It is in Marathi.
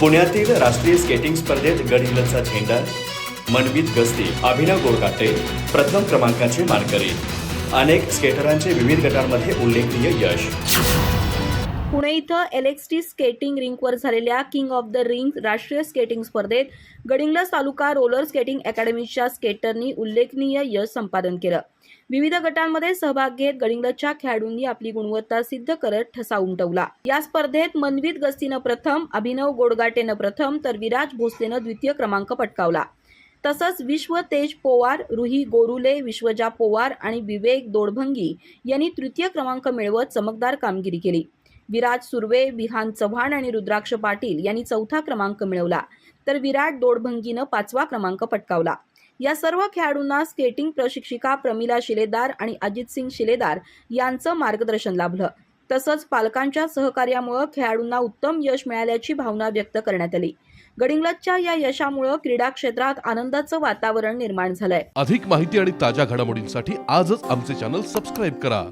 पुण्यातील राष्ट्रीय स्केटिंग स्पर्धेत गडहिंग्लजचा झेंडा, मनवित गस्ती अभिनव गोरकाटे प्रथम क्रमांकाचे मानकरी. अनेक स्केटरांचे विविध गटांमध्ये उल्लेखनीय यश. पुणे इथं LXT स्केटिंग रिंकवर झालेल्या किंग ऑफ द रिंग्स राष्ट्रीय स्केटिंग स्पर्धेत गडिंग्लज तालुका रोलर स्केटिंग अकॅडमीच्या स्केटरनी उल्लेखनीय यश संपादन केलं. विविध गटांमध्ये सहभाग घेत गडिंग्लजच्या खेळाडूंनी आपली गुणवत्ता सिद्ध करत ठसा उमटवला. या स्पर्धेत मनवित गस्तीनं प्रथम, अभिनव गोडगाटेनं प्रथम तर विराज भोसलेनं द्वितीय क्रमांक पटकावला. तसंच विश्व तेज पोवार, रुही गोरुले, विश्वजा पोवार आणि विवेक दोडभंगी यांनी तृतीय क्रमांक मिळवत चमकदार कामगिरी केली. विराज सुर्वे, विहान चव्हाण आणि रुद्राक्ष पाटील यांनी चौथा क्रमांक मिळवला तर विराट दोडभंगीनं 5वा क्रमांक पटकावला. या सर्व खेळाडूंना स्केटिंग प्रशिक्षिका प्रमिला शिलेदार आणि अजितसिंग शिलेदार यांचं मार्गदर्शन लाभलं. तसंच पालकांच्या सहकार्यामुळे खेळाडूंना उत्तम यश मिळाल्याची भावना व्यक्त करण्यात आली. गडिंग्लजच्या या यशामुळे क्रीडा क्षेत्रात आनंदाचं वातावरण निर्माण झालंय. अधिक माहिती आणि ताज्या घडामोडींसाठी आजच आमचे चॅनल सबस्क्राईब करा.